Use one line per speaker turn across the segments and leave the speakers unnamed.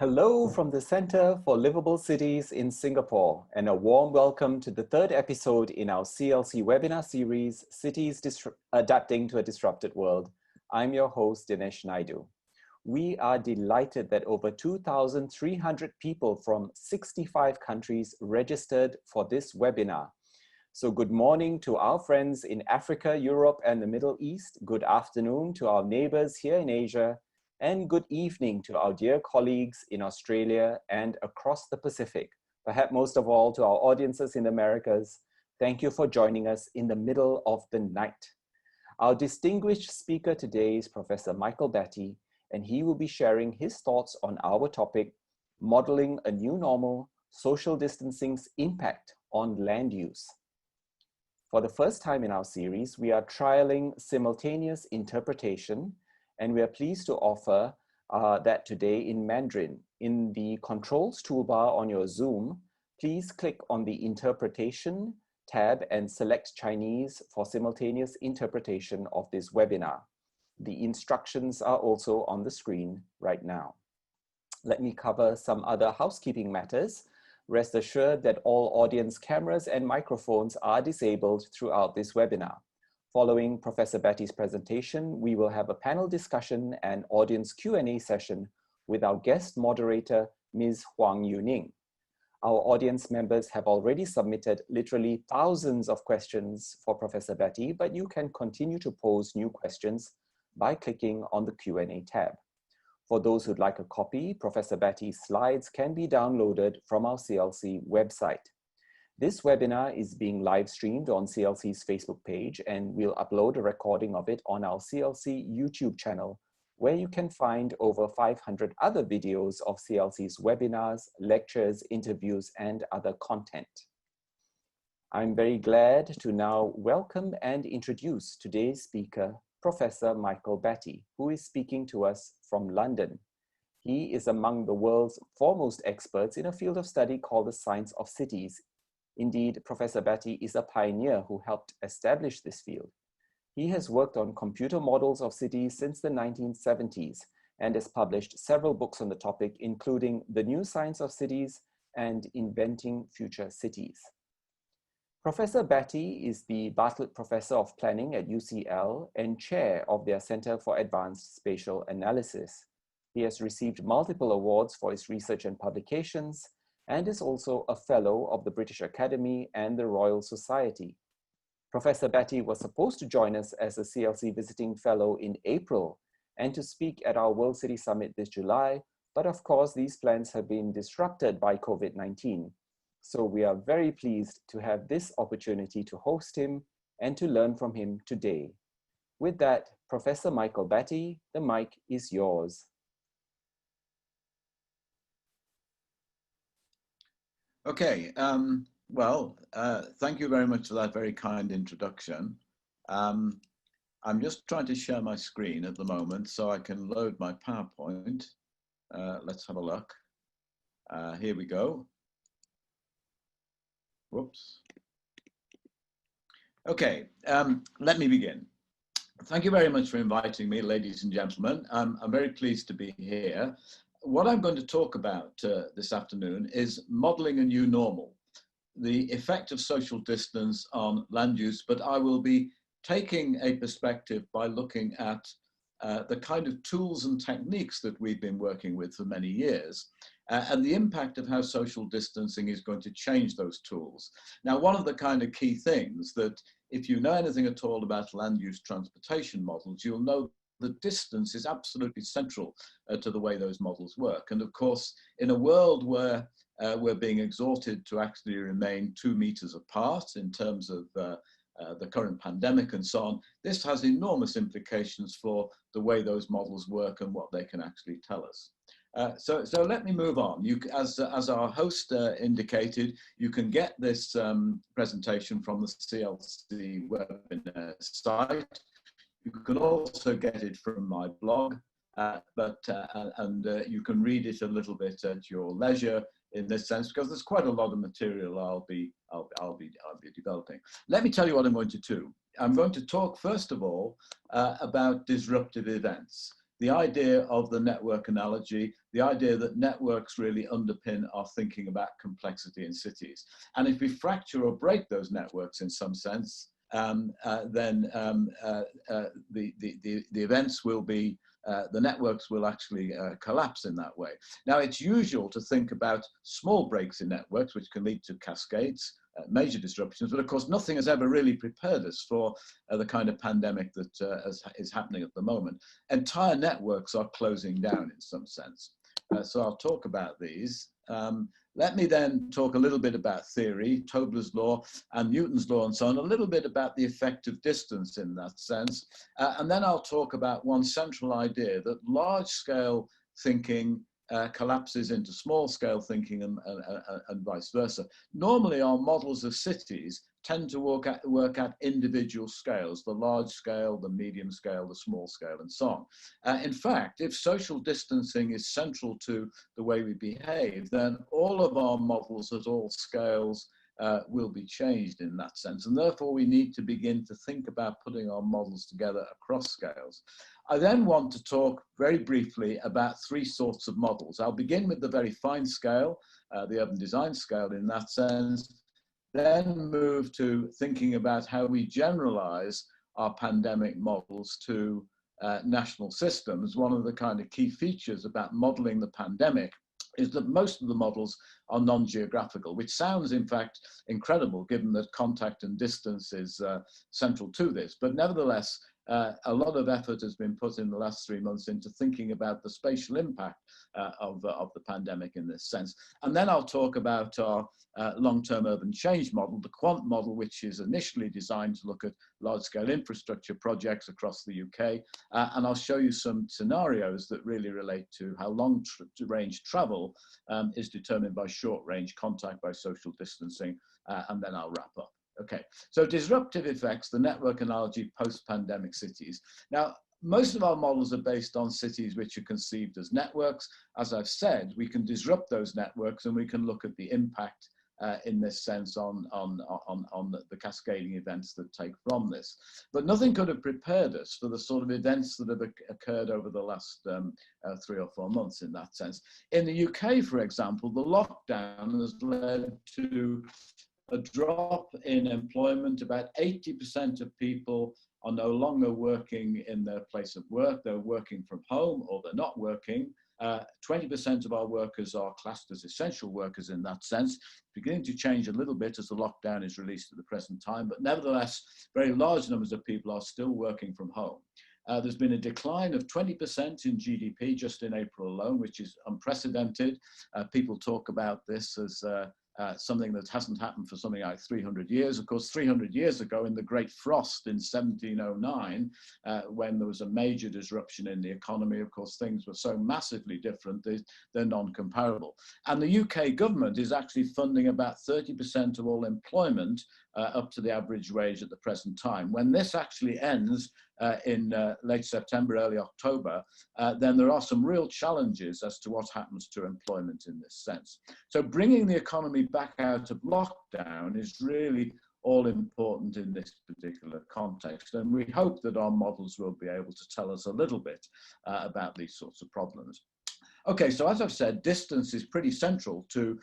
Hello from the Center for Livable Cities in Singapore, and a warm welcome to the third episode in our CLC webinar series, Cities Adapting to a Disrupted World. I'm your host, Dinesh Naidu. We are delighted that over 2,300 people from 65 countries registered for this webinar. So good morning to our friends in Africa, Europe, and the Middle East. Good afternoon to our neighbors here in Asia. And good evening to our dear colleagues in Australia and across the Pacific. Perhaps most of all to our audiences in the Americas. Thank you for joining us in the middle of the night. Our distinguished speaker today is Professor Michael Batty, and he will be sharing his thoughts on our topic, Modeling a New Normal, Social Distancing's Impact on Land Use. For the first time in our series, we are trialing simultaneous interpretation, and we are pleased to offer that today in Mandarin. In the controls toolbar on your Zoom, please click on the interpretation tab and select Chinese for simultaneous interpretation of this webinar. The instructions are also on the screen right now. Let me cover some other housekeeping matters. Rest assured that all audience cameras and microphones are disabled throughout this webinar. Following Professor Batty's presentation, we will have a panel discussion and audience Q&A session with our guest moderator, Ms. Hwang Yu-Ning. Our audience members have already submitted literally thousands of questions for Professor Batty, but you can continue to pose new questions by clicking on the Q&A tab. For those who'd like a copy, Professor Batty's slides can be downloaded from our CLC website. This webinar is being live streamed on CLC's Facebook page, and we'll upload a recording of it on our CLC YouTube channel, where you can find over 500 other videos of CLC's webinars, lectures, interviews, and other content. I'm very glad to now welcome and introduce today's speaker, Professor Michael Batty, who is speaking to us from London. He is among the world's foremost experts in a field of study called the science of cities. Indeed, Professor Batty is a pioneer who helped establish this field. He has worked on computer models of cities since the 1970s and has published several books on the topic, including The New Science of Cities and Inventing Future Cities. Professor Batty is the Bartlett Professor of Planning at UCL and chair of their Center for Advanced Spatial Analysis. He has received multiple awards for his research and publications, and is also a fellow of the British Academy and the Royal Society. Professor Batty was supposed to join us as a CLC visiting fellow in April and to speak at our World City Summit this July, but of course these plans have been disrupted by COVID-19. So we are very pleased to have this opportunity to host him and to learn from him today. With that, Professor Michael Batty, the mic is yours.
Okay, thank you very much for that very kind introduction. I'm just trying to share my screen at the moment so I can load my PowerPoint. Let's have a look. Here we go. Whoops. Okay, let me begin. Thank you very much for inviting me, ladies and gentlemen. I'm very pleased to be here. What I'm going to talk about this afternoon is modeling a new normal, the effect of social distance on land use, but I will be taking a perspective by looking at the kind of tools and techniques that we've been working with for many years, and the impact of how social distancing is going to change those tools. Now, one of the kind of key things that if you know anything at all about land use transportation models, you'll know the distance is absolutely central to the way those models work. And of course, in a world where we're being exhorted to actually remain 2 meters apart in terms of the current pandemic and so on, this has enormous implications for the way those models work and what they can actually tell us. So let me move on. As our host indicated, you can get this presentation from the CLC webinar site. You can also get it from my blog, you can read it a little bit at your leisure in this sense, because there's quite a lot of material I'll be developing. Let me tell you what I'm going to do. I'm going to talk first of all about disruptive events. the idea of the network analogy, the idea that networks really underpin our thinking about complexity in cities. And if we fracture or break those networks in some sense, then the events will be, the networks will actually collapse in that way. Now, it's usual to think about small breaks in networks, which can lead to cascades, major disruptions, but of course, nothing has ever really prepared us for the kind of pandemic that is happening at the moment. Entire networks are closing down in some sense. So I'll talk about these. Let me then talk a little bit about theory, Tobler's law and Newton's law and so on, a little bit about the effect of distance in that sense. And then I'll talk about one central idea, that large-scale thinking collapses into small-scale thinking and vice versa. Normally, our models of cities tend to work at individual scales, the large scale, the medium scale, the small scale, and so on. In fact, if social distancing is central to the way we behave, then all of our models at all scales will be changed in that sense. And therefore, we need to begin to think about putting our models together across scales. I then want to talk very briefly about three sorts of models. I'll begin with the very fine scale, the urban design scale in that sense, then move to thinking about how we generalize our pandemic models to national systems. One of the kind of key features about modeling the pandemic is that most of the models are non-geographical, which sounds in fact incredible given that contact and distance is central to this. But nevertheless, a lot of effort has been put in the last 3 months into thinking about the spatial impact of the pandemic in this sense. And then I'll talk about our long-term urban change model, the QUANT model, which is initially designed to look at large-scale infrastructure projects across the UK. And I'll show you some scenarios that really relate to how long-range travel is determined by short-range contact, by social distancing, and then I'll wrap up. Okay, so disruptive effects, the network analogy, post-pandemic cities. Now, most of our models are based on cities which are conceived as networks. As I've said, we can disrupt those networks and we can look at the impact in this sense on the cascading events that take from this. But nothing could have prepared us for the sort of events that have occurred over the last 3 or 4 months in that sense. In the UK, for example, the lockdown has led to a drop in employment. About 80% of people are no longer working in their place of work. They're working from home or they're not working. 20% of our workers are classed as essential workers in that sense, beginning to change a little bit as the lockdown is released at the present time. But nevertheless, very large numbers of people are still working from home. There's been a decline of 20% in GDP just in April alone, which is unprecedented. People talk about this as something that hasn't happened for something like 300 years. Of course, 300 years ago in the Great Frost in 1709, when there was a major disruption in the economy, of course, things were so massively different, they're non-comparable. And the UK government is actually funding about 30% of all employment up to the average wage at the present time. When this actually ends in late September, early October, then there are some real challenges as to what happens to employment in this sense. So bringing the economy back out of lockdown is really all important in this particular context. And we hope that our models will be able to tell us a little bit about these sorts of problems. Okay, so as I've said, distance is pretty central to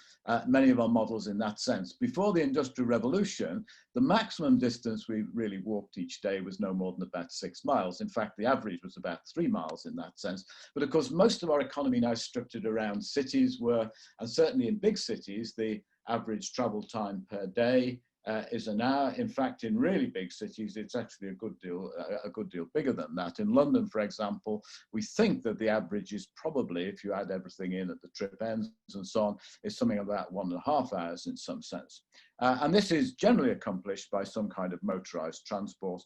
many of our models in that sense. Before the Industrial Revolution, the maximum distance we really walked each day was no more than about 6 miles. In fact, the average was about 3 miles in that sense. But of course, most of our economy now is structured around cities where, and certainly in big cities, the average travel time per day is an hour. In fact, in really big cities, it's actually a good deal bigger than that. In London, for example, we think that the average is probably, if you add everything in at the trip ends and so on, is something about 1.5 hours in some sense. And this is generally accomplished by some kind of motorized transport,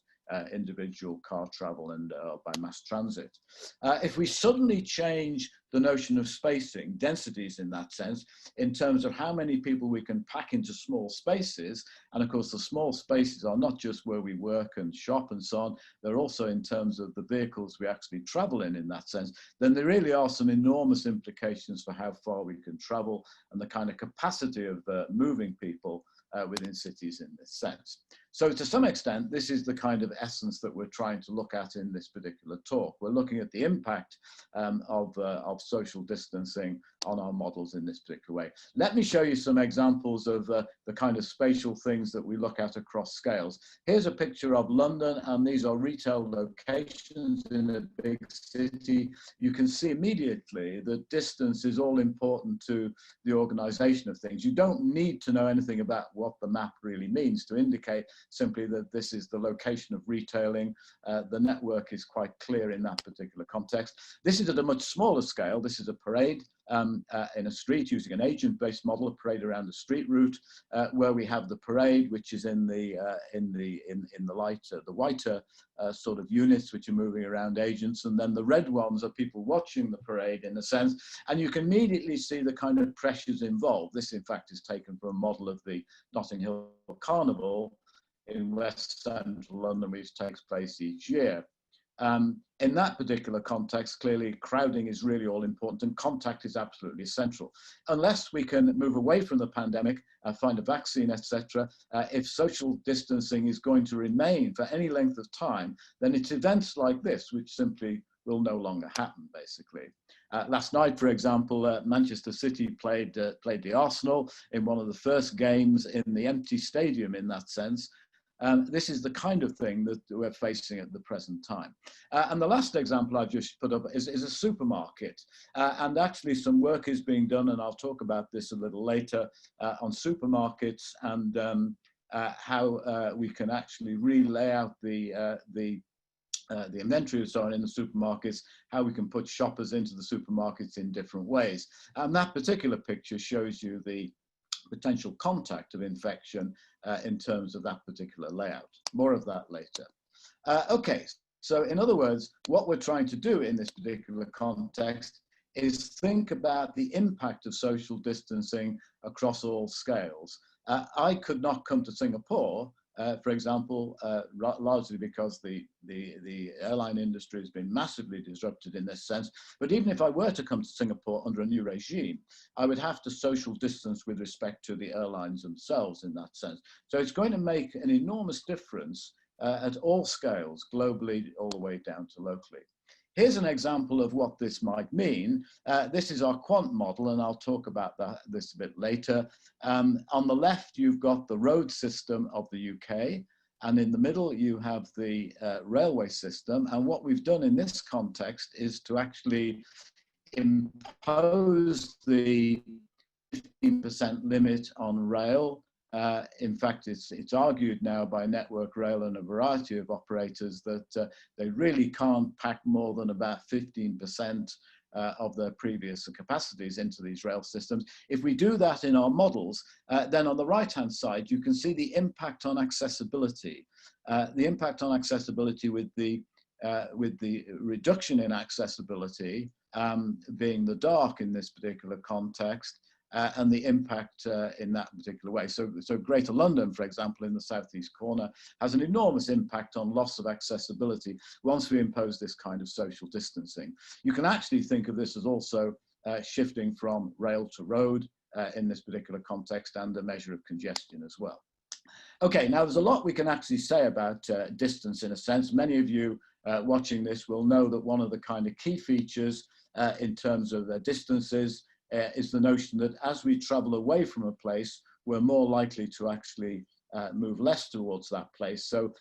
individual car travel and by mass transit. If we suddenly change the notion of spacing, densities in that sense, in terms of how many people we can pack into small spaces, and of course the small spaces are not just where we work and shop and so on, they're also in terms of the vehicles we actually travel in that sense, then there really are some enormous implications for how far we can travel and the kind of capacity of moving people within cities in this sense. So to some extent, this is the kind of essence that we're trying to look at in this particular talk. We're looking at the impact of social distancing on our models in this particular way. Let me show you some examples of the kind of spatial things that we look at across scales. Here's a picture of London, and these are retail locations in a big city. You can see immediately that distance is all important to the organization of things. You don't need to know anything about what the map really means to indicate simply that this is the location of retailing. The network is quite clear in that particular context. This is at a much smaller scale. This is a parade in a street using an agent-based model, a parade around a street route, where we have the parade, which is in the lighter, the whiter sort of units which are moving around agents, and then the red ones are people watching the parade in a sense, and you can immediately see the kind of pressures involved. This, in fact, is taken from a model of the Notting Hill Carnival in West Central London, which takes place each year. In that particular context, clearly crowding is really all important and contact is absolutely essential. Unless we can move away from the pandemic, find a vaccine, etc., if social distancing is going to remain for any length of time, then it's events like this which simply will no longer happen, basically. Last night, for example, Manchester City played the Arsenal in one of the first games in the empty stadium in that sense. This is the kind of thing that we're facing at the present time. And the last example I've just put up is a supermarket. And actually some work is being done, and I'll talk about this a little later, on supermarkets and how we can actually relay out the inventory and so on in the supermarkets, how we can put shoppers into the supermarkets in different ways. And that particular picture shows you the potential contact of infection in terms of that particular layout. More of that later. Okay, so in other words, what we're trying to do in this particular context is think about the impact of social distancing across all scales. I could not come to Singapore, for example, largely because the airline industry has been massively disrupted in this sense. But even if I were to come to Singapore under a new regime, I would have to social distance with respect to the airlines themselves in that sense. So it's going to make an enormous difference at all scales, globally, all the way down to locally. Here's an example of what this might mean. This is our QUANT model, and I'll talk about this a bit later. On the left, you've got the road system of the UK, and in the middle, you have the railway system. And what we've done in this context is to actually impose the 15% limit on rail. In fact, it's argued now by Network Rail and a variety of operators that they really can't pack more than about 15% of their previous capacities into these rail systems. If we do that in our models, then on the right-hand side, you can see the impact on accessibility. The impact on accessibility with the reduction in accessibility being the dark in this particular context, and the impact in that particular way. So Greater London, for example, in the southeast corner, has an enormous impact on loss of accessibility once we impose this kind of social distancing. You can actually think of this as also shifting from rail to road in this particular context, and a measure of congestion as well. Okay, now there's a lot we can actually say about distance in a sense. Many of you watching this will know that one of the kind of key features in terms of distances is the notion that as we travel away from a place, we're more likely to actually move less towards that place. So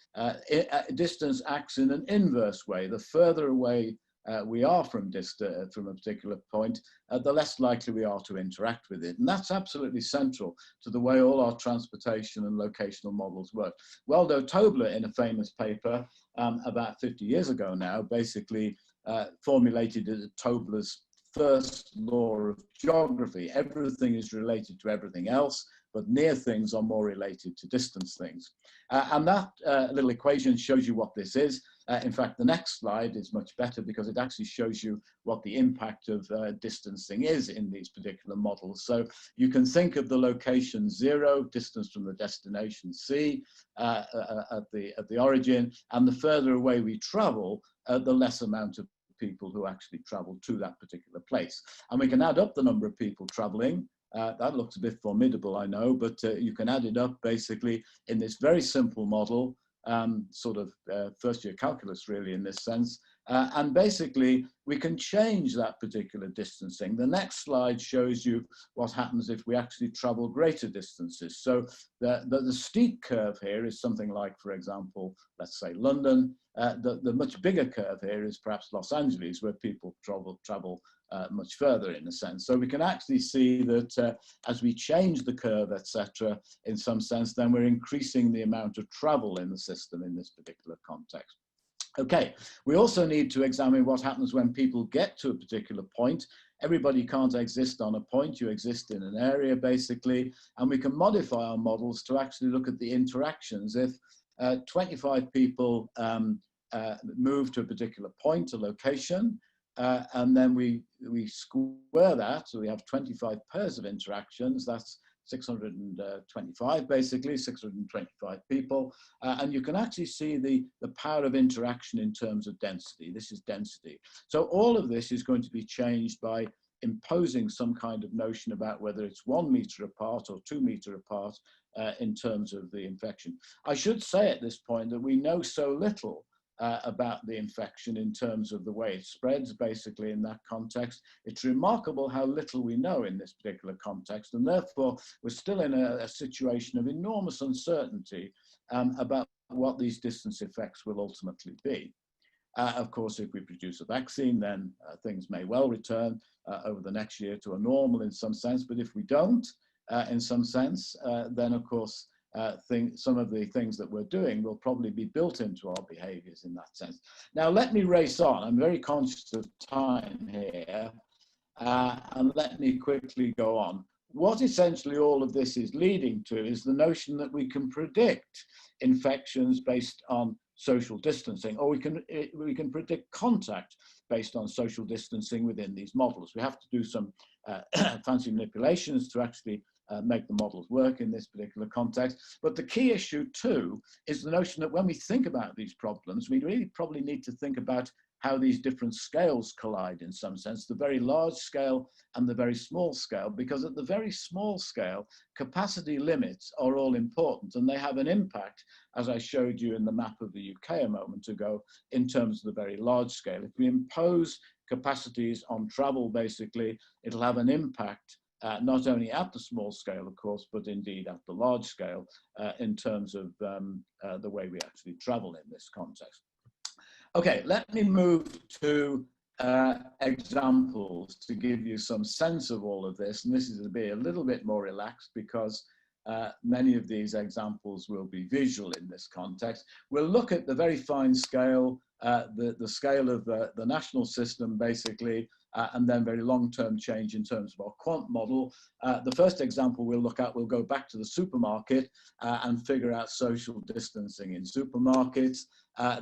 distance acts in an inverse way. The further away we are from a particular point, the less likely we are to interact with it. And that's absolutely central to the way all our transportation and locational models work. Waldo Tobler, in a famous paper about 50 years ago now, basically formulated Tobler's first law of geography. Everything is related to everything else, but near things are more related to distance things. And that little equation shows you what this is. In fact, the next slide is much better because it actually shows you what the impact of distancing is in these particular models. So you can think of the location 0, distance from the destination C at the origin, and the further away we travel, the less amount of people who actually travel to that particular place. And we can add up the number of people traveling That looks a bit formidable, I know, but you can add it up basically in this very simple model, sort of first year calculus really in this sense. And basically we can change that particular distancing. The next slide shows you what happens if we actually travel greater distances. So the steep curve here is something like, for example, let's say London. The much bigger curve here is perhaps Los Angeles, where people travel much further in a sense. So we can actually see that as we change the curve, etc., in some sense, then we're increasing the amount of travel in the system in this particular context. Okay, we also need to examine what happens when people get to a particular point. Everybody can't exist on a point, you exist in an area basically, and we can modify our models to actually look at the interactions. If 25 people move to a particular point, a location, and then we square that, so we have 25 pairs of interactions, that's 625 basically, 625 people, and you can actually see the power of interaction in terms of density. This is density. So all of this is going to be changed by imposing some kind of notion about whether it's 1 meter apart or 2 meter apart in terms of the infection. I should say at this point that we know so little about the infection in terms of the way it spreads, basically in that context. It's remarkable how little we know in this particular context, and therefore we're still in a situation of enormous uncertainty about what these distance effects will ultimately be. Of course, if we produce a vaccine, then things may well return over the next year to a normal in some sense, but if we don't, in some sense, then of course, some of the things that we're doing will probably be built into our behaviors in that sense. Now, let me race on. I'm very conscious of time here, and let me quickly go on. What essentially all of this is leading to is the notion that we can predict infections based on social distancing, or we can predict contact based on social distancing within these models. We have to do some fancy manipulations to actually make the models work in this particular context. But the key issue too is the notion that when we think about these problems, we really probably need to think about how these different scales collide in some sense, the very large scale and the very small scale, because at the very small scale, capacity limits are all important, and they have an impact, as I showed you in the map of the UK a moment ago, in terms of the very large scale. If we impose capacities on travel, basically, it'll have an impact not only at the small scale, of course, but indeed at the large scale in terms of the way we actually travel in this context. Okay, let me move to examples to give you some sense of all of this. And this is to be a little bit more relaxed because many of these examples will be visual in this context. We'll look at the very fine scale, the scale of the national system, basically, and then very long-term change in terms of our quant model. The first example we'll look at, we'll go back to the supermarket and figure out social distancing in supermarkets.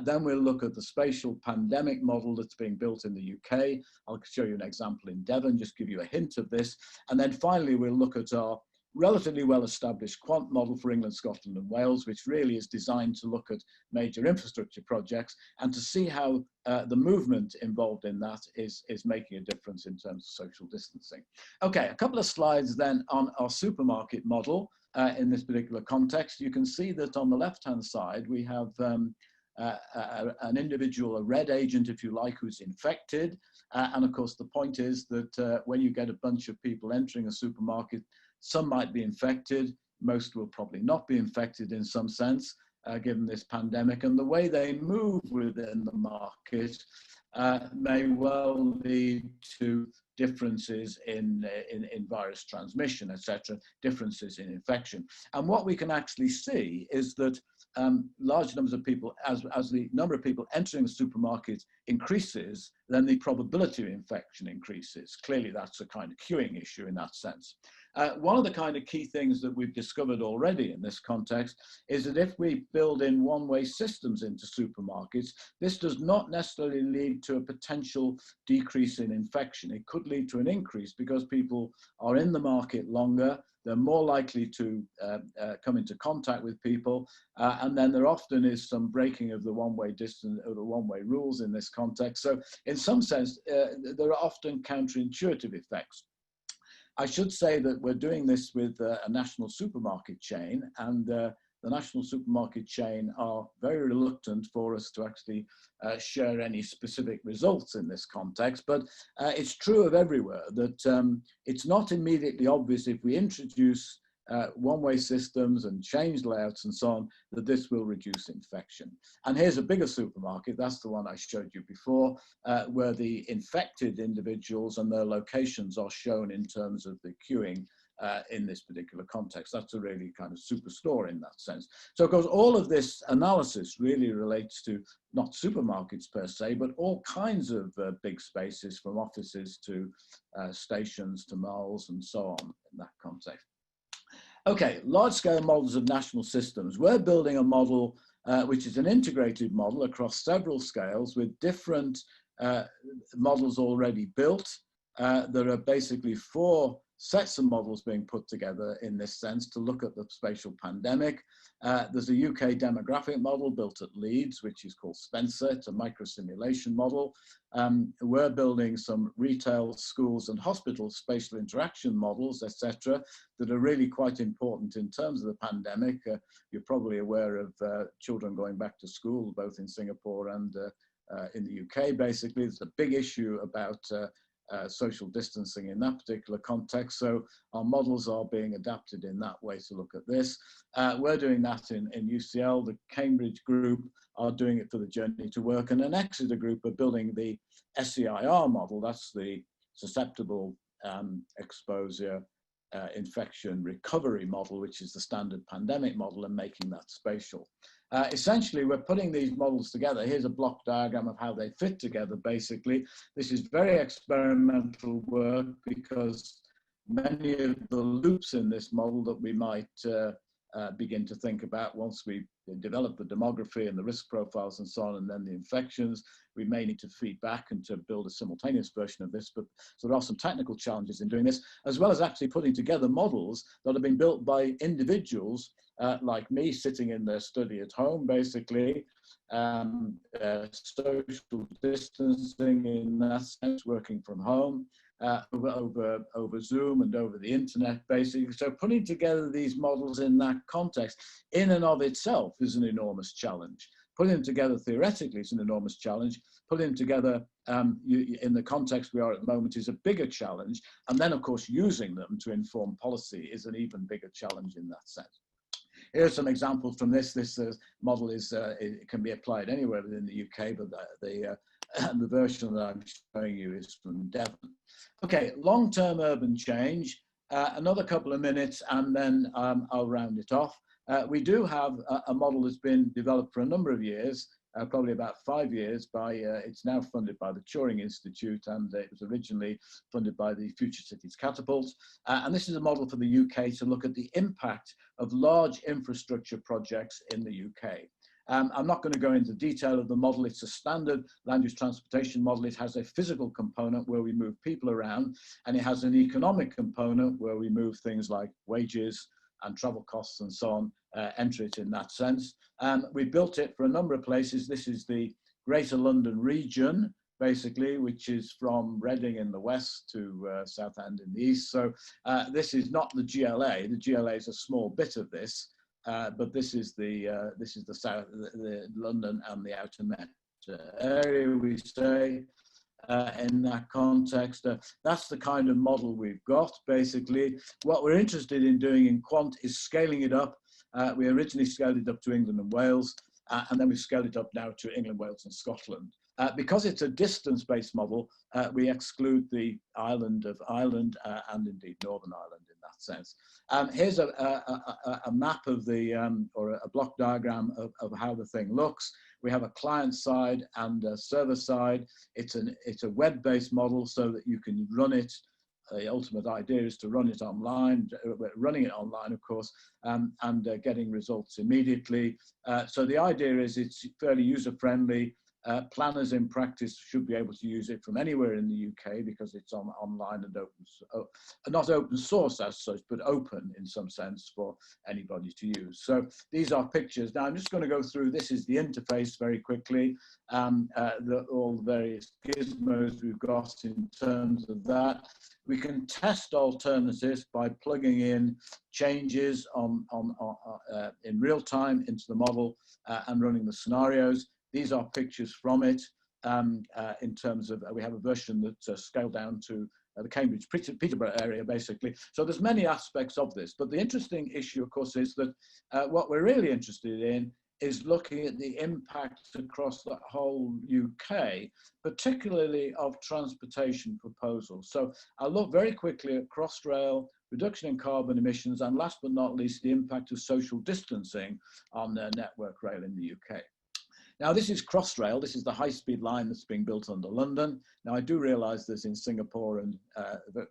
Then we'll look at the spatial pandemic model that's being built in the UK. I'll show you an example in Devon, just give you a hint of this. And then finally, we'll look at our relatively well-established quant model for England, Scotland and Wales, which really is designed to look at major infrastructure projects and to see how the movement involved in that is making a difference in terms of social distancing. Okay, a couple of slides then on our supermarket model in this particular context. You can see that on the left-hand side, we have an individual, a red agent, if you like, who's infected. And of course, the point is that when you get a bunch of people entering a supermarket, some might be infected, most will probably not be infected in some sense, given this pandemic. And the way they move within the market may well lead to differences in virus transmission, etc., differences in infection. And what we can actually see is that large numbers of people, as the number of people entering the supermarket increases, then the probability of infection increases. Clearly, that's a kind of queuing issue in that sense. One of the kind of key things that we've discovered already in this context is that if we build in one-way systems into supermarkets, this does not necessarily lead to a potential decrease in infection. It could lead to an increase because people are in the market longer, they're more likely to come into contact with people, and then there often is some breaking of the one-way distance or the one-way rules in this context. So in some sense, there are often counterintuitive effects. I should say that we're doing this with a national supermarket chain, and the national supermarket chain are very reluctant for us to actually share any specific results in this context, but it's true of everywhere that it's not immediately obvious if we introduce one-way systems and change layouts and so on, that this will reduce infection. And here's a bigger supermarket, that's the one I showed you before, where the infected individuals and their locations are shown in terms of the queuing in this particular context. That's a really kind of superstore in that sense. So of course, all of this analysis really relates to not supermarkets per se, but all kinds of big spaces, from offices to stations to malls and so on in that context. Okay, large-scale models of national systems. We're building a model which is an integrated model across several scales with different models already built. There are basically 4 sets of models being put together in this sense to look at the spatial pandemic. There's a UK demographic model built at Leeds, which is called Spencer. It's a microsimulation model. We're building some retail, schools and hospital spatial interaction models, etc., that are really quite important in terms of the pandemic. You're probably aware of children going back to school, both in Singapore and in the UK, basically. There's a big issue about social distancing in that particular context. So our models are being adapted in that way to look at this. We're doing that in UCL. The Cambridge group are doing it for the Journey to Work, and an Exeter group are building the SCIR model. That's the susceptible exposure infection recovery model, which is the standard pandemic model, and making that spatial. Essentially, we're putting these models together. Here's a block diagram of how they fit together, basically. This is very experimental work because many of the loops in this model that we might begin to think about once we develop the demography and the risk profiles and so on, and then the infections, we may need to feed back and to build a simultaneous version of this. But so there are some technical challenges in doing this, as well as actually putting together models that have been built by individuals like me, sitting in their study at home, basically, social distancing in that sense, working from home, over Zoom and over the internet, basically. So putting together these models in that context, in and of itself, is an enormous challenge. Putting them together theoretically is an enormous challenge. Putting them together in the context we are at the moment is a bigger challenge. And then, of course, using them to inform policy is an even bigger challenge in that sense. Here are some examples from this. This model is it can be applied anywhere within the UK, but the version that I'm showing you is from Devon. Okay, long-term urban change. Another couple of minutes, and then I'll round it off. We do have a model that's been developed for a number of years, probably about 5 years. It's now funded by the Turing Institute, and it was originally funded by the Future Cities Catapult. And this is a model for the UK to look at the impact of large infrastructure projects in the UK. I'm not going to go into detail of the model. It's a standard land use transportation model. It has a physical component where we move people around, and it has an economic component where we move things like wages and travel costs and so on, enter it in that sense. We built it for a number of places. This is the Greater London region, basically, which is from Reading in the west to Southend in the east. So this is not the GLA. The GLA is a small bit of this, but this is the south, the London and the outer Met area, we say. In that context, that's the kind of model we've got, basically. What we're interested in doing in Quant is scaling it up. We originally scaled it up to England and Wales, and then we've scaled it up now to England, Wales and Scotland. Because it's a distance-based model, we exclude the island of Ireland and indeed Northern Ireland in that sense. Here's a map of the, or a block diagram of how the thing looks. We have a client side and a server side. It's a web-based model so that you can run it. The ultimate idea is to run it online, running it online, of course, and getting results immediately. So the idea is it's fairly user-friendly. Planners in practice should be able to use it from anywhere in the UK because it's online and not open source as such, but open in some sense for anybody to use. So these are pictures. Now I'm just going to go through, this is the interface very quickly, all the various gizmos we've got in terms of that. We can test alternatives by plugging in changes in real time into the model and running the scenarios. These are pictures from it in terms of, we have a version that's scaled down to the Cambridge, Peterborough area, basically. So there's many aspects of this, but the interesting issue, of course, is that what we're really interested in is looking at the impact across the whole UK, particularly of transportation proposals. So I'll look very quickly at Crossrail, reduction in carbon emissions, and last but not least, the impact of social distancing on the network rail in the UK. Now, this is Crossrail. This is the high-speed line that's being built under London. Now, I do realize there's in Singapore and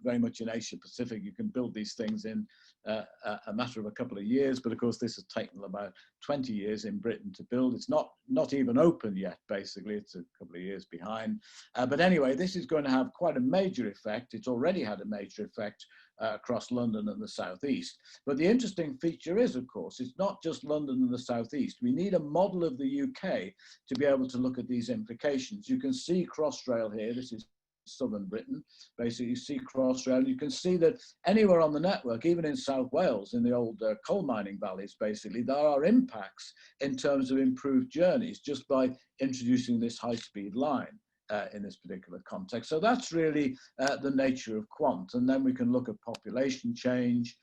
very much in Asia Pacific, you can build these things in a matter of a couple of years, but of course, this has taken about 20 years in Britain to build. It's not even open yet, basically. It's a couple of years behind. But anyway, this is going to have quite a major effect. It's already had a major effect across London and the southeast. But the interesting feature is, of course, it's not just London and the southeast. We need a model of the UK to be able to look at these implications. You can see Crossrail here. This is southern Britain. Basically, you see Crossrail. You can see that anywhere on the network, even in South Wales, in the old coal mining valleys, basically, there are impacts in terms of improved journeys just by introducing this high-speed line. In this particular context. So that's really the nature of QUANT. And then we can look at population change,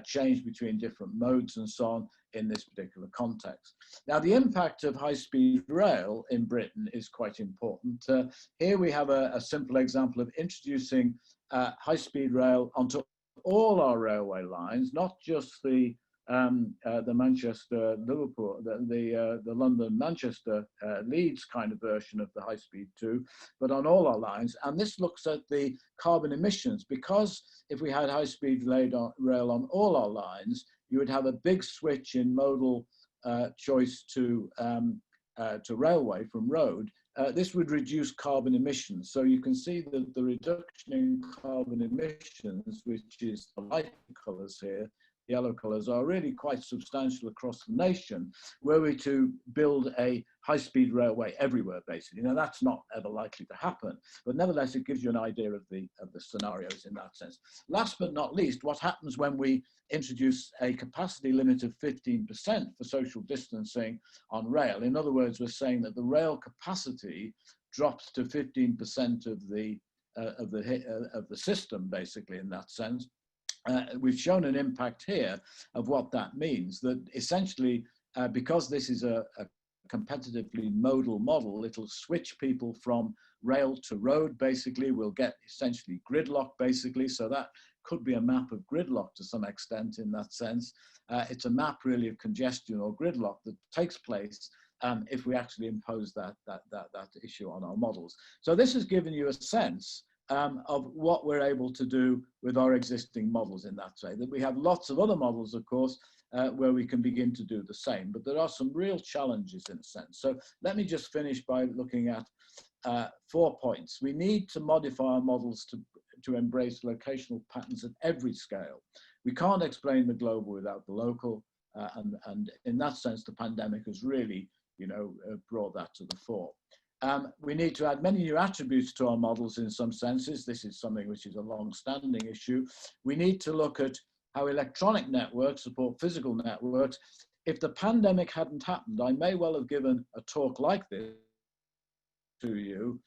change between different modes and so on in this particular context. Now, the impact of high-speed rail in Britain is quite important. Here we have a simple example of introducing high-speed rail onto all our railway lines, not just the Manchester, Liverpool, the London, Manchester, Leeds kind of version of the high speed 2, but on all our lines. And this looks at the carbon emissions, because if we had high speed rail on all our lines, you would have a big switch in modal choice to railway from road. This would reduce carbon emissions. So you can see that the reduction in carbon emissions, which is the light colours here, yellow colours, are really quite substantial across the nation, were we to build a high-speed railway everywhere, basically. Now, that's not ever likely to happen, but nevertheless, it gives you an idea of the scenarios in that sense. Last but not least, what happens when we introduce a capacity limit of 15% for social distancing on rail? In other words, we're saying that the rail capacity drops to 15% of the system, basically, in that sense. We've shown an impact here of what that means, that essentially, because this is a competitively modal model, it'll switch people from rail to road, basically. We'll get essentially gridlock, basically. So that could be a map of gridlock to some extent in that sense. It's a map really of congestion or gridlock that takes place if we actually impose that issue on our models. So this has given you a sense of what we're able to do with our existing models in that way. That we have lots of other models, of course, where we can begin to do the same, but there are some real challenges in a sense. So let me just finish by looking at 4 points. We need to modify our models to embrace locational patterns at every scale. We can't explain the global without the local, and in that sense, the pandemic has really, brought that to the fore. We need to add many new attributes to our models in some senses. This is something which is a long-standing issue. We need to look at how electronic networks support physical networks. If the pandemic hadn't happened, I may well have given a talk like this to you,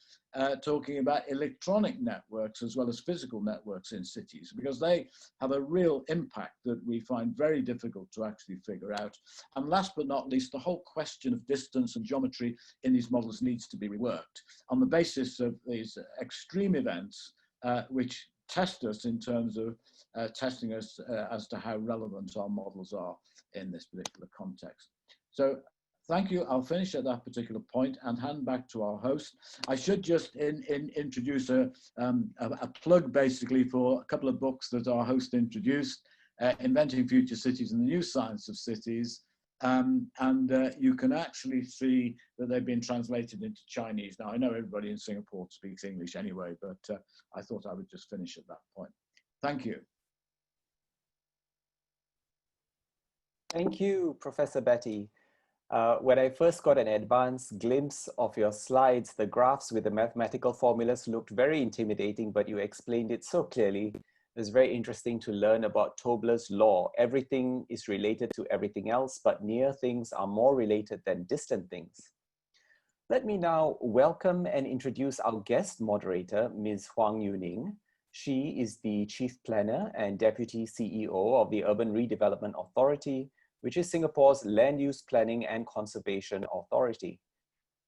talking about electronic networks as well as physical networks in cities, because they have a real impact that we find very difficult to actually figure out. And last but not least, the whole question of distance and geometry in these models needs to be reworked on the basis of these extreme events, which test us in terms of testing us as to how relevant our models are in this particular context. So thank you. I'll finish at that particular point and hand back to our host. I should just introduce a plug basically for a couple of books that our host introduced, Inventing Future Cities and the New Science of Cities, you can actually see that they've been translated into Chinese. Now, I know everybody in Singapore speaks English anyway, but I thought I would just finish at that point. Thank you.
Thank you, Professor Batty. When I first got an advanced glimpse of your slides, the graphs with the mathematical formulas looked very intimidating, but you explained it so clearly. It was very interesting to learn about Tobler's law. Everything is related to everything else, but near things are more related than distant things. Let me now welcome and introduce our guest moderator, Ms. Hwang Yu-Ning. She is the Chief Planner and Deputy CEO of the Urban Redevelopment Authority, which is Singapore's land use planning and conservation authority.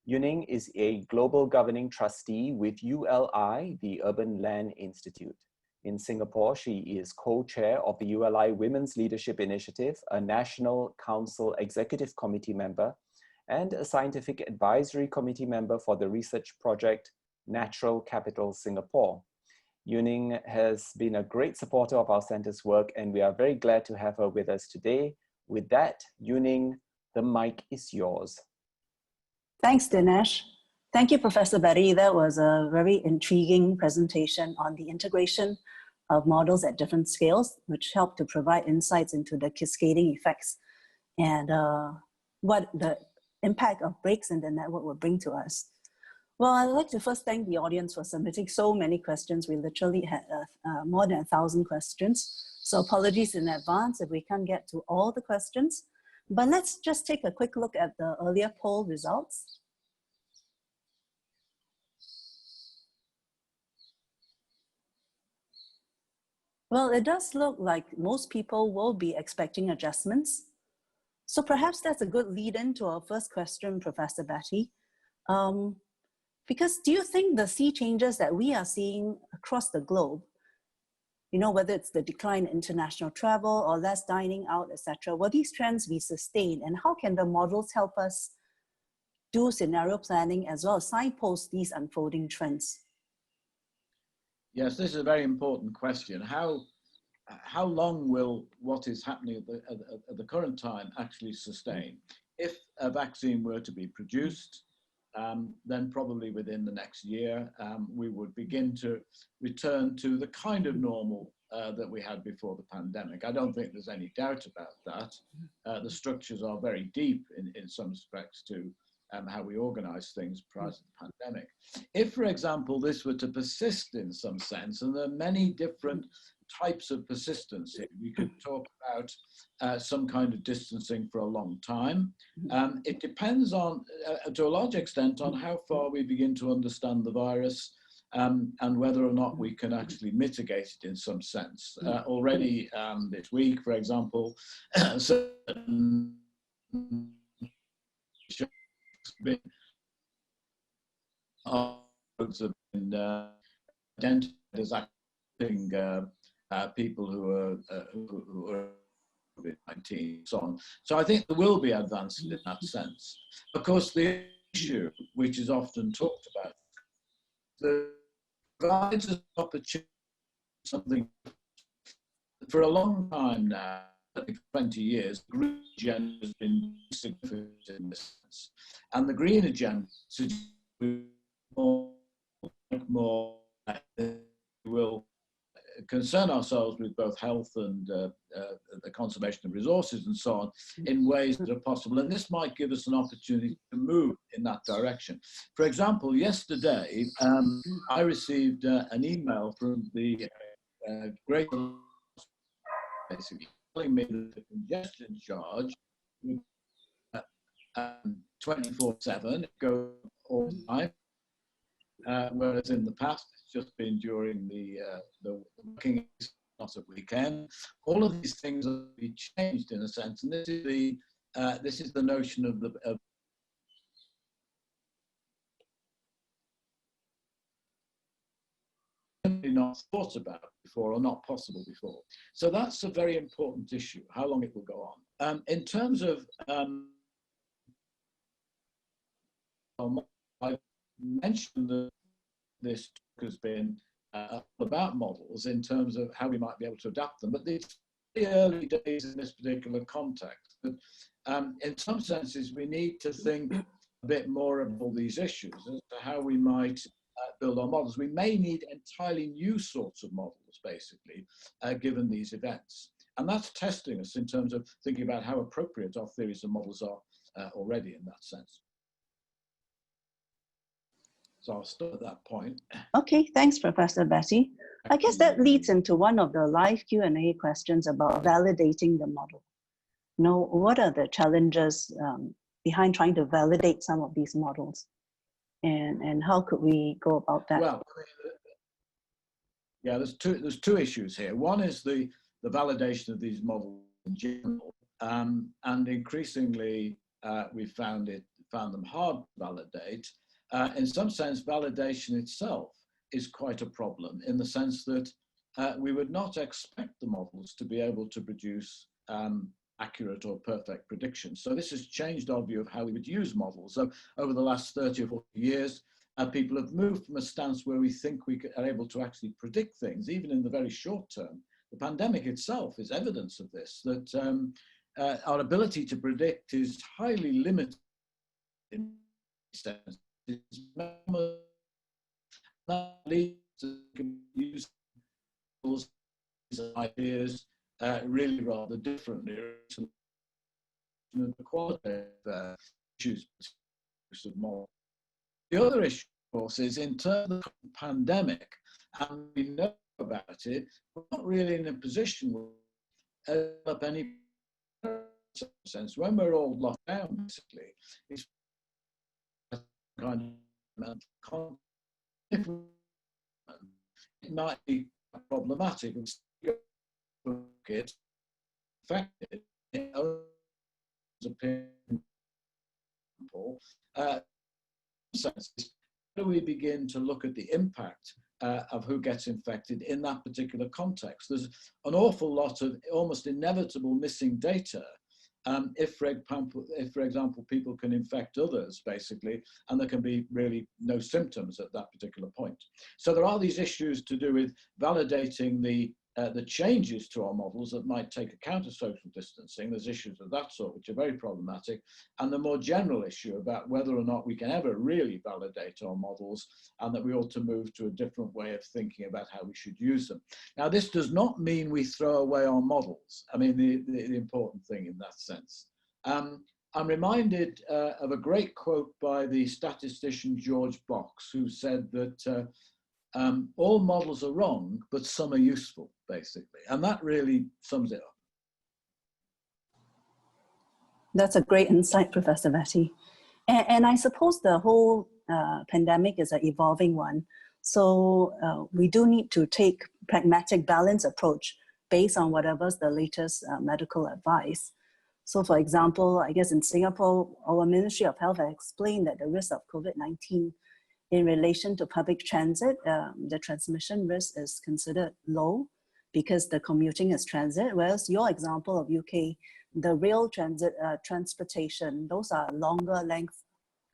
Yu-Ning is a global governing trustee with ULI, the Urban Land Institute. In Singapore, she is co-chair of the ULI Women's Leadership Initiative, a National Council Executive Committee member, and a scientific advisory committee member for the research project Natural Capital Singapore. Yu-Ning has been a great supporter of our center's work, and we are very glad to have her with us today. With that, Yu-Ning, the mic is yours.
Thanks, Dinesh. Thank you, Professor Batty. That was a very intriguing presentation on the integration of models at different scales, which helped to provide insights into the cascading effects and what the impact of breaks in the network will bring to us. Well, I'd like to first thank the audience for submitting so many questions. We literally had more than 1,000 questions. So apologies in advance if we can't get to all the questions. But let's just take a quick look at the earlier poll results. Well, it does look like most people will be expecting adjustments. So perhaps that's a good lead-in to our first question, Professor Batty. Because do you think the sea changes that we are seeing across the globe, you know, whether it's the decline in international travel or less dining out, etc., will these trends be sustained? And how can the models help us do scenario planning as well as signpost these unfolding trends?
Yes, this is a very important question. How long will what is happening at the current time actually sustain? If a vaccine were to be produced, then probably within the next year, we would begin to return to the kind of normal that we had before the pandemic. I don't think there's any doubt about that. The structures are very deep in some respects to how we organize things prior to the pandemic. If, for example, this were to persist in some sense, and there are many different types of persistence here, we could talk about some kind of distancing for a long time. It depends on, to a large extent, on how far we begin to understand the virus and whether or not we can actually mitigate it in some sense. Already this week, for example, certain have been identified as acting people who are COVID-19 so on. So I think there will be advances in that sense. Of course, the issue, which is often talked about, provides us opportunity something for a long time now. I think 20 years, the green agenda has been significant in this sense. And the green agenda suggests more will concern ourselves with both health and the conservation of resources and so on in ways that are possible. And this might give us an opportunity to move in that direction. For example, yesterday, I received an email from the Great, basically telling me that the congestion charge 24/7 goes all the time, whereas in the past it's just been during the working, not at weekend. All of these things have been changed in a sense, and this is the notion of not thought about before or not possible before. So that's a very important issue, how long it will go on. In terms of, I mentioned that this talk has been about models in terms of how we might be able to adapt them, but it's early days in this particular context, but in some senses we need to think a bit more about all these issues as to how we might build our models. We may need entirely new sorts of models, basically, given these events. And that's testing us in terms of thinking about how appropriate our theories and models are already in that sense. So I'll stop at that point.
Okay, thanks, Professor Batty. I guess that leads into one of the live Q&A questions about validating the model. You know, what are the challenges behind trying to validate some of these models? And how could we go about that?
Well, yeah, there's two issues here. One is the validation of these models in general, and increasingly we found them hard to validate. In some sense, validation itself is quite a problem in the sense that we would not expect the models to be able to produce accurate or perfect predictions. So this has changed our view of how we would use models. So over the last 30 or 40 years, people have moved from a stance where we think we are able to actually predict things, even in the very short term. The pandemic itself is evidence of this, that our ability to predict is highly limited in sense. That leads to use ideas really rather differently. The quality of issues of model. The other issue, of course, is in terms of the pandemic, and we know about it, we're not really in a position to develop any sense. When we're all locked down, basically, it's kind of it might be problematic and it affected people. Senses, how do we begin to look at the impact of who gets infected in that particular context? There's an awful lot of almost inevitable missing data if, for example, people can infect others, basically, and there can be really no symptoms at that particular point. So there are these issues to do with validating the changes to our models that might take account of social distancing. There's issues of that sort which are very problematic, and the more general issue about whether or not we can ever really validate our models, and that we ought to move to a different way of thinking about how we should use them. Now, this does not mean we throw away our models. I mean, the important thing in that sense. I'm reminded of a great quote by the statistician George Box, who said that all models are wrong, but some are useful, basically. And that really sums it up.
That's a great insight, Professor Batty. And I suppose the whole pandemic is an evolving one. So we do need to take pragmatic, balanced approach based on whatever's the latest medical advice. So for example, I guess in Singapore, our Ministry of Health has explained that the risk of COVID-19 in relation to public transit, the transmission risk is considered low because the commuting is transit, whereas your example of UK, the rail transit transportation, those are longer length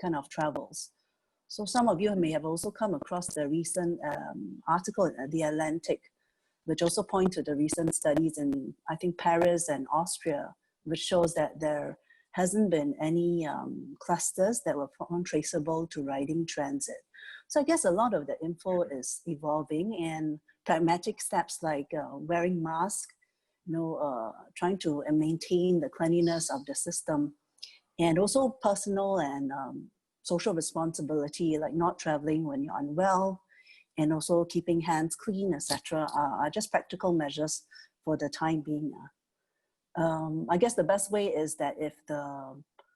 kind of travels. So some of you may have also come across the recent article in The Atlantic, which also point to the recent studies in, I think, Paris and Austria, which shows that there hasn't been any clusters that were found traceable to riding transit. So I guess a lot of the info is evolving, and pragmatic steps like wearing masks, trying to maintain the cleanliness of the system, and also personal and social responsibility, like not traveling when you're unwell, and also keeping hands clean, etc., are just practical measures for the time being. I guess the best way is that if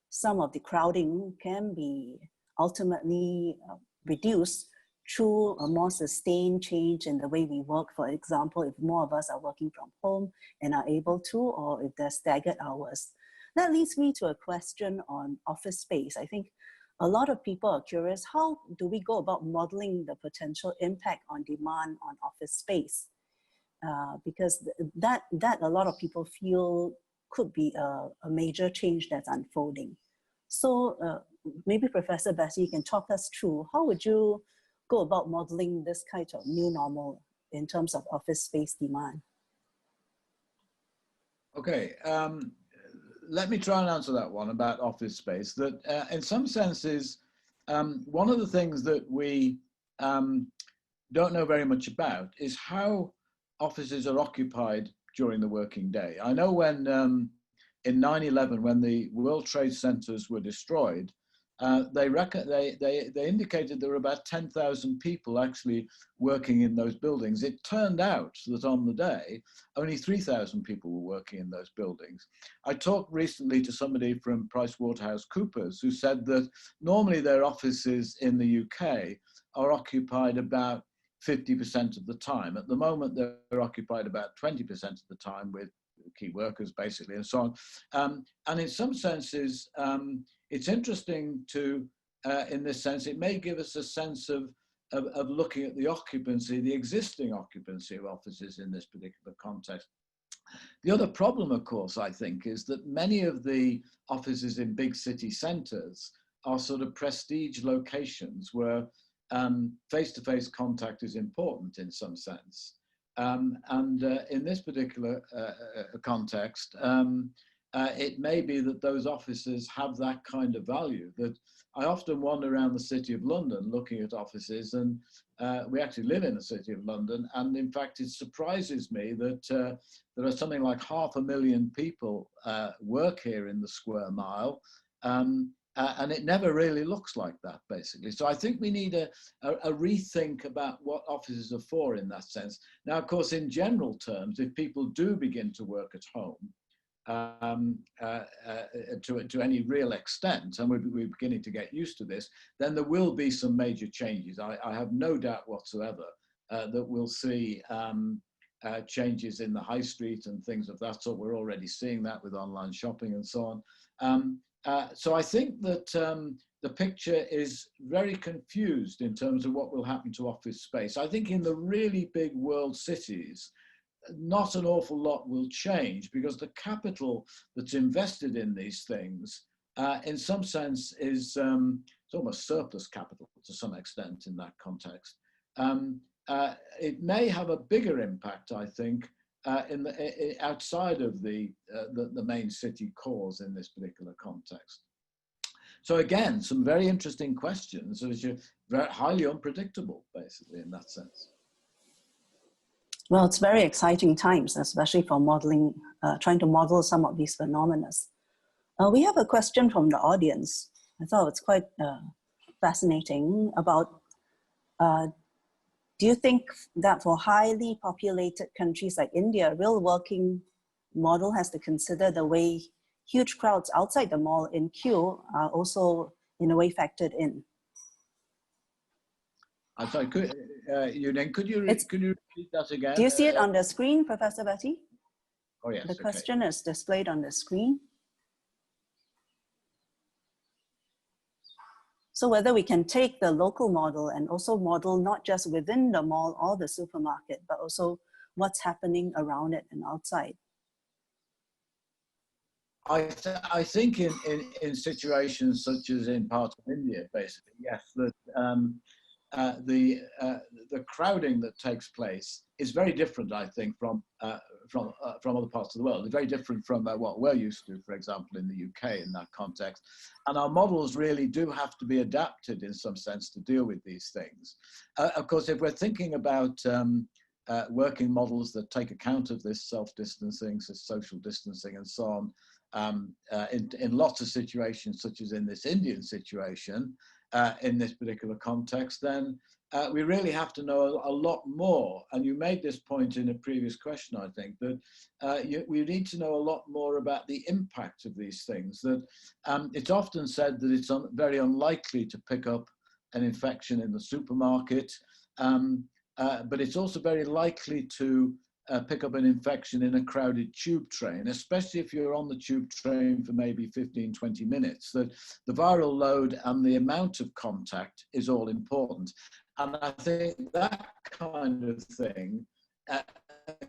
some of the crowding can be ultimately reduced through a more sustained change in the way we work. For example, if more of us are working from home and are able to, or if there's staggered hours. That leads me to a question on office space. I think a lot of people are curious, how do we go about modeling the potential impact on demand on office space? Because that a lot of people feel could be a major change that's unfolding. So maybe Professor Batty, you can talk us through, how would you go about modeling this kind of new normal in terms of office space demand?
Okay, let me try and answer that one about office space. That in some senses, one of the things that we don't know very much about is how offices are occupied during the working day. I know when in 9/11, when the World Trade Centers were destroyed, they indicated there were about 10,000 people actually working in those buildings. It turned out that on the day, only 3,000 people were working in those buildings. I talked recently to somebody from PricewaterhouseCoopers who said that normally their offices in the UK are occupied about 50% of the time. At the moment, they're occupied about 20% of the time with key workers, basically, and so on. And in some senses, it's interesting to, in this sense, it may give us a sense of looking at the occupancy, the existing occupancy of offices in this particular context. The other problem, of course, I think, is that many of the offices in big city centres are sort of prestige locations where face-to-face contact is important in some sense. In this particular context, it may be that those offices have that kind of value. That I often wander around the City of London looking at offices, and we actually live in the City of London, and in fact it surprises me that there are something like 500,000 people work here in the square mile, and it never really looks like that, basically. So I think we need a rethink about what offices are for in that sense. Now, of course, in general terms, if people do begin to work at home to any real extent, and we're beginning to get used to this, then there will be some major changes. I have no doubt whatsoever that we'll see changes in the high street and things of that sort. We're already seeing that with online shopping and so on. So I think that the picture is very confused in terms of what will happen to office space. I think in the really big world cities, not an awful lot will change because the capital that's invested in these things, in some sense, is it's almost surplus capital to some extent in that context. It may have a bigger impact, I think, outside of the main city cores in this particular context. So again, some very interesting questions, which are very highly unpredictable, basically, in that sense.
Well, it's very exciting times, especially for modeling, trying to model some of these phenomena. We have a question from the audience. I thought it's quite fascinating about, do you think that for highly populated countries like India, real working model has to consider the way huge crowds outside the mall in queue are also in a way factored in?
I'm sorry, Yu-Ning, could you repeat that again?
Do you see it on the screen, Professor Batty?
Oh, yes.
The question is displayed on the screen. So whether we can take the local model and also model not just within the mall or the supermarket, but also what's happening around it and outside.
I think in situations such as in parts of India, basically, yes, that the crowding that takes place is very different, I think, from other parts of the world. It's very different from what we're used to, for example, in the UK in that context. And our models really do have to be adapted in some sense to deal with these things. Of course, if we're thinking about working models that take account of this self-distancing, social distancing and so on, in lots of situations, such as in this Indian situation, in this particular context, then we really have to know a lot more. And you made this point in a previous question, I think, that we need to know a lot more about the impact of these things. That it's often said that it's very unlikely to pick up an infection in the supermarket, but it's also very likely to pick up an infection in a crowded tube train, especially if you're on the tube train for maybe 15, 20 minutes, that the viral load and the amount of contact is all important. And I think that kind of thing,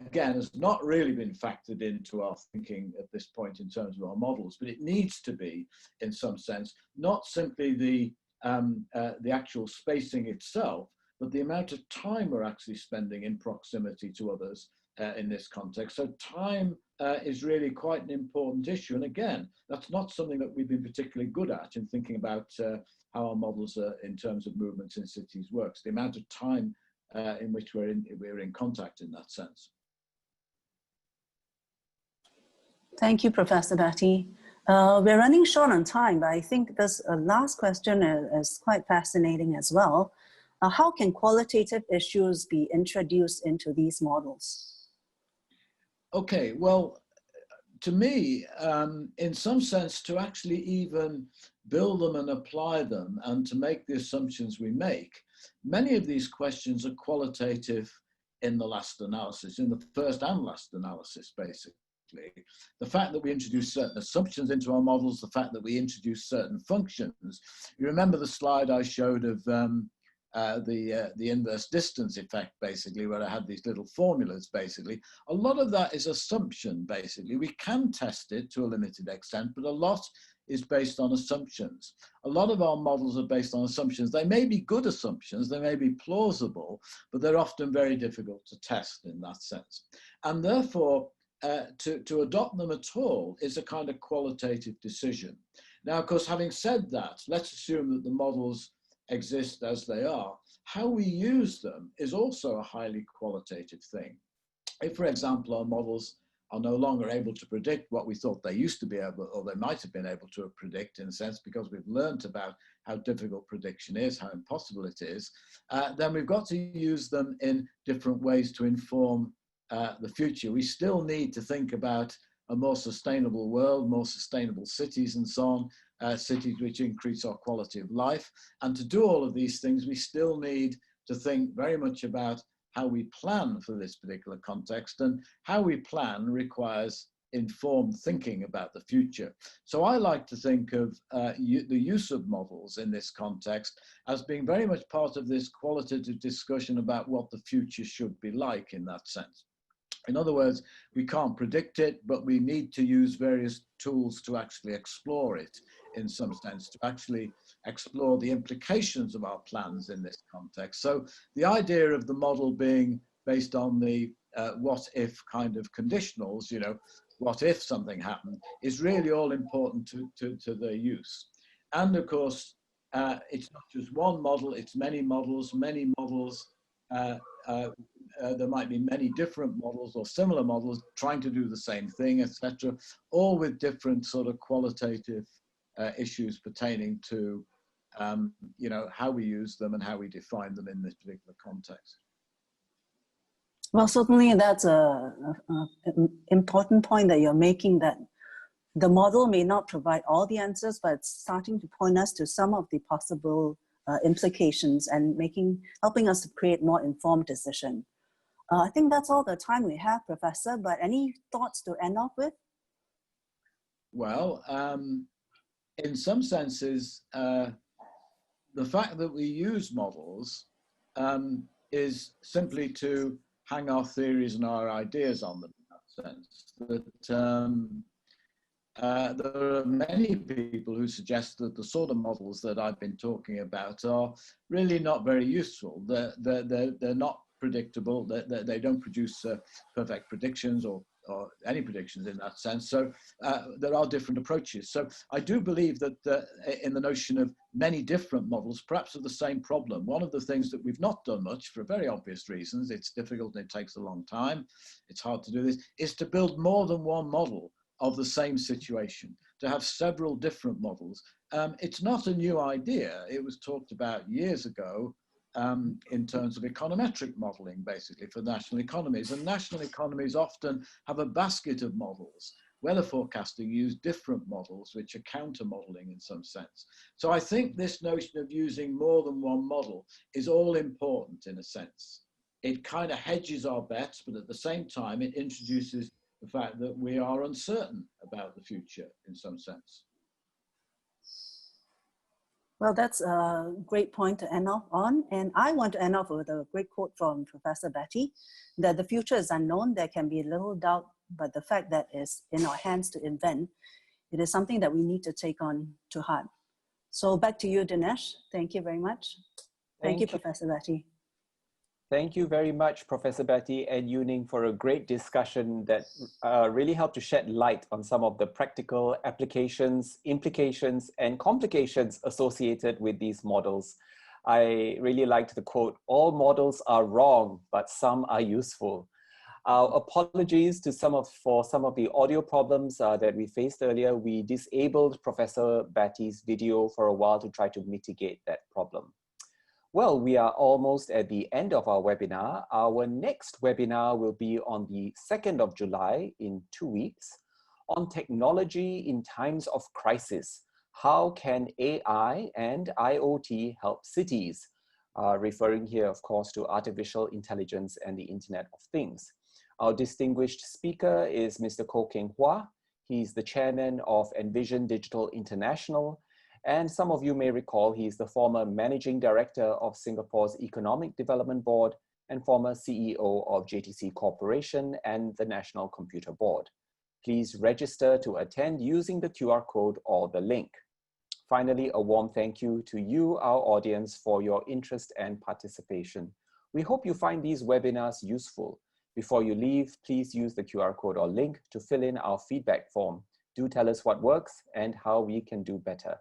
again, has not really been factored into our thinking at this point in terms of our models, but it needs to be, in some sense, not simply the actual spacing itself, but the amount of time we're actually spending in proximity to others in this context. So time is really quite an important issue. And again, that's not something that we've been particularly good at in thinking about how our models in terms of movements in cities works, the amount of time in which we're in contact in that sense.
Thank you, Professor Batty. We're running short on time, but I think this last question is quite fascinating as well. How can qualitative issues be introduced into these models?
Okay, well, to me, in some sense, to actually even build them and apply them and to make the assumptions we make, many of these questions are qualitative in the last analysis, in the first and last analysis, basically. The fact that we introduce certain assumptions into our models, the fact that we introduce certain functions. You remember the slide I showed of the inverse distance effect, basically, where I had these little formulas, basically. A lot of that is assumption, basically. We can test it to a limited extent, but a lot is based on assumptions. A lot of our models are based on assumptions. They may be good assumptions, they may be plausible, but they're often very difficult to test in that sense. And therefore, to adopt them at all is a kind of qualitative decision. Now, of course, having said that, let's assume that the models exist as they are. How we use them is also a highly qualitative thing. If, for example, our models are no longer able to predict what we thought they used to be able, or they might have been able to predict in a sense, because we've learned about how difficult prediction is, how impossible it is, then we've got to use them in different ways to inform the future. We still need to think about a more sustainable world, more sustainable cities and so on, cities which increase our quality of life. And to do all of these things, we still need to think very much about how we plan for this particular context, and how we plan requires informed thinking about the future. So I like to think of the use of models in this context as being very much part of this qualitative discussion about what the future should be like in that sense. In other words, we can't predict it, but we need to use various tools to actually explore it in some sense, to actually explore the implications of our plans in this context. So the idea of the model being based on the what if kind of conditionals, you know, what if something happened, is really all important to their use. And of course, it's not just one model, it's many models, there might be many different models or similar models trying to do the same thing, etc., all with different sort of qualitative issues pertaining to, you know, how we use them and how we define them in this particular context.
Well, certainly that's an important point that you're making, that the model may not provide all the answers, but it's starting to point us to some of the possible implications and helping us to create more informed decision. I think that's all the time we have, Professor, but any thoughts to end off with?
Well, in some senses, the fact that we use models is simply to hang our theories and our ideas on them, in that sense. That there are many people who suggest that the sort of models that I've been talking about are really not very useful. They're not predictable, they don't produce perfect predictions or any predictions in that sense. So there are different approaches. So I do believe that in the notion of many different models, perhaps of the same problem, one of the things that we've not done much for very obvious reasons, it's difficult and it takes a long time, it's hard to do this, is to build more than one model of the same situation, to have several different models. It's not a new idea. It was talked about years ago in terms of econometric modeling, basically, for national economies. And national economies often have a basket of models. Weather forecasting use different models, which are counter modeling in some sense. So I think this notion of using more than one model is all important in a sense. It kind of hedges our bets, but at the same time, it introduces the fact that we are uncertain about the future in some sense.
Well, that's a great point to end off on. And I want to end off with a great quote from Professor Batty, that the future is unknown. There can be little doubt, but the fact that it's in our hands to invent, it is something that we need to take on to heart. So back to you, Dinesh. Thank you very much. Thank you, Professor Batty.
Thank you very much, Professor Batty and Yu-Ning, for a great discussion that really helped to shed light on some of the practical applications, implications, and complications associated with these models. I really liked the quote, "All models are wrong, but some are useful." Apologies to for some of the audio problems that we faced earlier. We disabled Professor Batty's video for a while to try to mitigate that problem. Well, we are almost at the end of our webinar. Our next webinar will be on the 2nd of July in 2 weeks on technology in times of crisis. How can AI and IoT help cities? Referring here, of course, to artificial intelligence and the Internet of Things. Our distinguished speaker is Mr. Koh Keng Hua. He's the chairman of Envision Digital International. And some of you may recall he's the former managing director of Singapore's Economic Development Board and former CEO of JTC Corporation and the National Computer Board. Please register to attend using the QR code or the link. Finally, a warm thank you to you, our audience, for your interest and participation. We hope you find these webinars useful. Before you leave, please use the QR code or link to fill in our feedback form. Do tell us what works and how we can do better.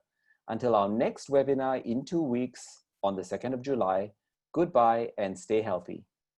Until our next webinar in 2 weeks on the 2nd of July, goodbye and stay healthy.